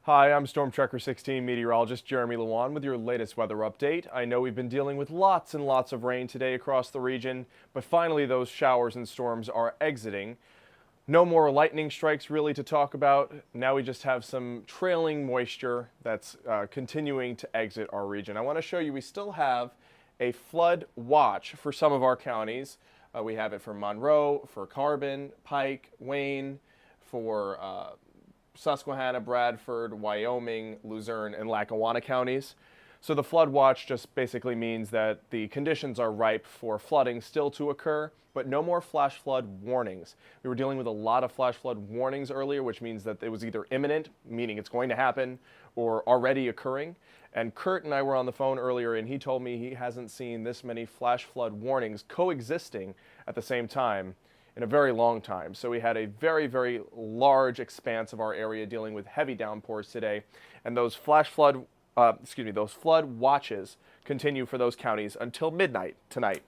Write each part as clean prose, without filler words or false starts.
Hi, I'm Stormtracker 16 Meteorologist Jeremy Lewan with your latest weather update. I know we've been dealing with lots and lots of rain today across the region, but finally those showers and storms are exiting. No more lightning strikes really to talk about. Now we just have some trailing moisture that's continuing to exit our region. I want to show you we still have a flood watch for some of our counties. We have it for Monroe, for Carbon, Pike, Wayne, for Susquehanna, Bradford, Wyoming, Luzerne, and Lackawanna counties. So the flood watch just basically means that the conditions are ripe for flooding still to occur, but no more flash flood warnings. We were dealing with a lot of flash flood warnings earlier, which means that it was either imminent, meaning it's going to happen, or already occurring. And Kurt and I were on the phone earlier, and he told me he hasn't seen this many flash flood warnings coexisting at the same time in a very long time. So we had a very, very large expanse of our area dealing with heavy downpours today, and those flood watches continue for those counties until midnight tonight.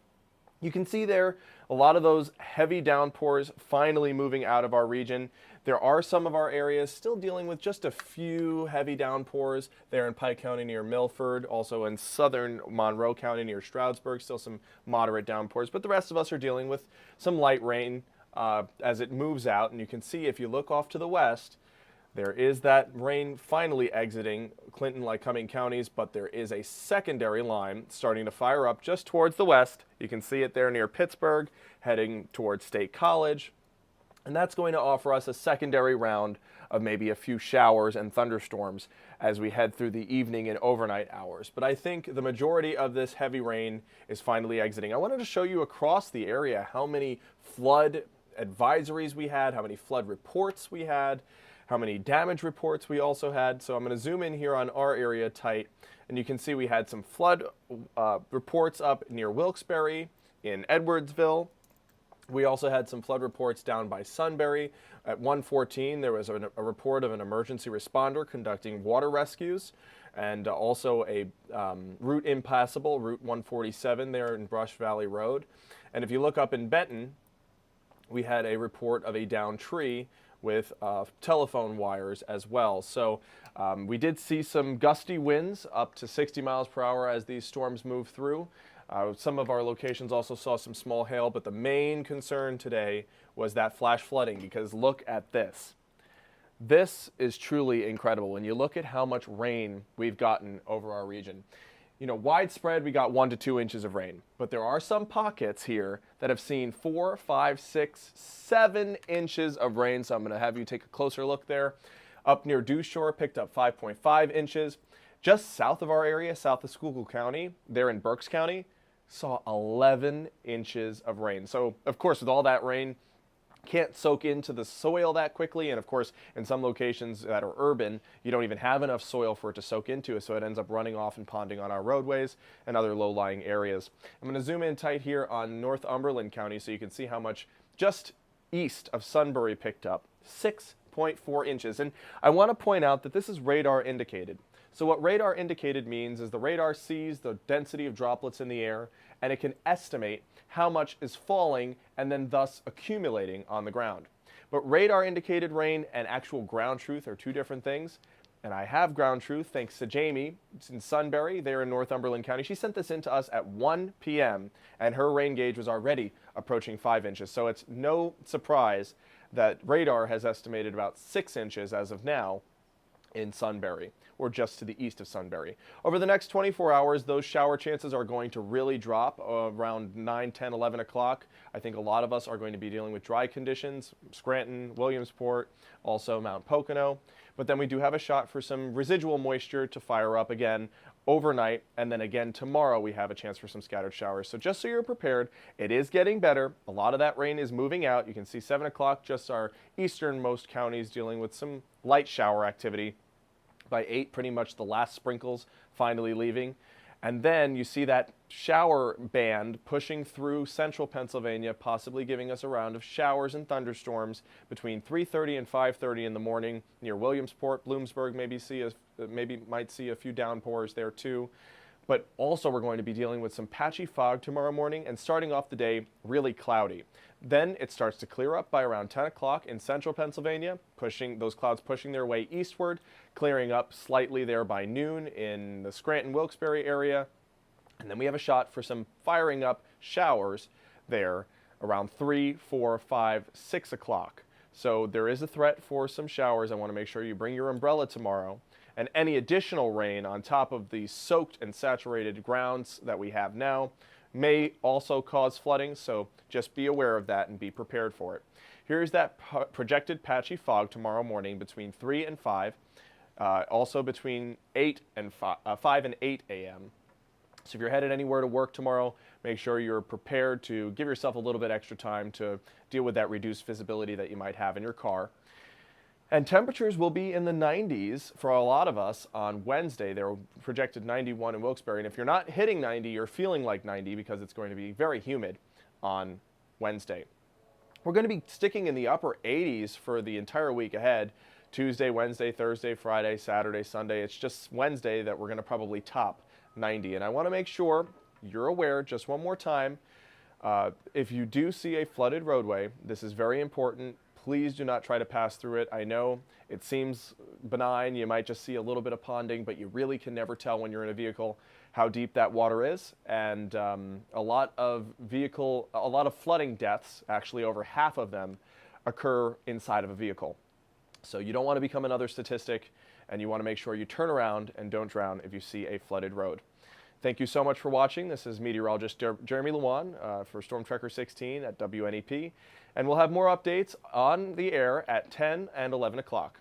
You can see there a lot of those heavy downpours finally moving out of our region. There are some of our areas still dealing with just a few heavy downpours there in Pike County near Milford, also in southern Monroe County near Stroudsburg, still some moderate downpours, but the rest of us are dealing with some light rain as it moves out. And you can see if you look off to the west, there is that rain finally exiting Clinton-Lycoming counties, but there is a secondary line starting to fire up just towards the west. You can see it there near Pittsburgh, heading towards State College. And that's going to offer us a secondary round of maybe a few showers and thunderstorms as we head through the evening and overnight hours. But I think the majority of this heavy rain is finally exiting. I wanted to show you across the area how many flood advisories we had, how many flood reports we had, how many damage reports we also had. So I'm going to zoom in here on our area tight, and you can see we had some flood reports up near Wilkes-Barre, in Edwardsville. We also had some flood reports down by Sunbury. At 1:14, there was a report of an emergency responder conducting water rescues, and also a route impassable, Route 147 there in Brush Valley Road. And if you look up in Benton, we had a report of a downed tree with telephone wires as well. So we did see some gusty winds up to 60 miles per hour as these storms move through. Some of our locations also saw some small hail, but the main concern today was that flash flooding, because look at this. This is truly incredible when you look at how much rain we've gotten over our region. You know, widespread, we got 1 to 2 inches of rain, but there are some pockets here that have seen 4, 5, 6, 7 inches of rain. So I'm going to have you take a closer look there. Up near Dew Shore, picked up 5.5 inches. Just south of our area, south of Schuylkill County, there in Berks County, saw 11 inches of rain. So, of course, with all that rain, can't soak into the soil that quickly, and of course in some locations that are urban you don't even have enough soil for it to soak into, so it ends up running off and ponding on our roadways and other low-lying areas. I'm going to zoom in tight here on Northumberland County so you can see how much just east of Sunbury picked up. 6.4 inches. And I want to point out that this is radar indicated. So what radar indicated means is the radar sees the density of droplets in the air, and it can estimate how much is falling and then thus accumulating on the ground. But radar indicated rain and actual ground truth are two different things. And I have ground truth thanks to Jamie. It's in Sunbury, there in Northumberland County. She sent this in to us at 1 p.m. and her rain gauge was already approaching 5 inches. So it's no surprise that radar has estimated about 6 inches as of now in Sunbury, or just to the east of Sunbury. Over the next 24 hours, those shower chances are going to really drop around 9, 10, 11 o'clock. I think a lot of us are going to be dealing with dry conditions, Scranton, Williamsport, also Mount Pocono. But then we do have a shot for some residual moisture to fire up again overnight, and then again tomorrow we have a chance for some scattered showers. So just so you're prepared, it is getting better. A lot of that rain is moving out. You can see 7 o'clock, just our easternmost counties dealing with some light shower activity. By 8, pretty much the last sprinkles finally leaving. And then you see that shower band pushing through central Pennsylvania, possibly giving us a round of showers and thunderstorms between 3:30 and 5:30 in the morning near Williamsport, Bloomsburg. Maybe might see a few downpours there too. But also we're going to be dealing with some patchy fog tomorrow morning and starting off the day really cloudy. Then it starts to clear up by around 10 o'clock in central Pennsylvania, pushing those clouds pushing their way eastward, clearing up slightly there by noon in the Scranton-Wilkes-Barre area. And then we have a shot for some firing up showers there around 3, 4, 5, 6 o'clock. So there is a threat for some showers. I want to make sure you bring your umbrella tomorrow. And any additional rain on top of the soaked and saturated grounds that we have now may also cause flooding, so just be aware of that and be prepared for it. Here's that projected patchy fog tomorrow morning between 3 and 5, also between 5 and 8 a.m. So if you're headed anywhere to work tomorrow, make sure you're prepared to give yourself a little bit extra time to deal with that reduced visibility that you might have in your car. And temperatures will be in the 90s for a lot of us on Wednesday. They're projected 91 in Wilkes-Barre. And if you're not hitting 90, you're feeling like 90 because it's going to be very humid on Wednesday. We're going to be sticking in the upper 80s for the entire week ahead. Tuesday, Wednesday, Thursday, Friday, Saturday, Sunday. It's just Wednesday that we're going to probably top 90. And I want to make sure you're aware just one more time. If you do see a flooded roadway, this is very important. Please do not try to pass through it. I know it seems benign. You might just see a little bit of ponding, but you really can never tell when you're in a vehicle how deep that water is. And a lot of flooding deaths, actually over half of them, occur inside of a vehicle. So you don't want to become another statistic, and you want to make sure you turn around and don't drown if you see a flooded road. Thank you so much for watching. This is Meteorologist Jeremy Lewan for Stormtracker 16 at WNEP. And we'll have more updates on the air at 10 and 11 o'clock.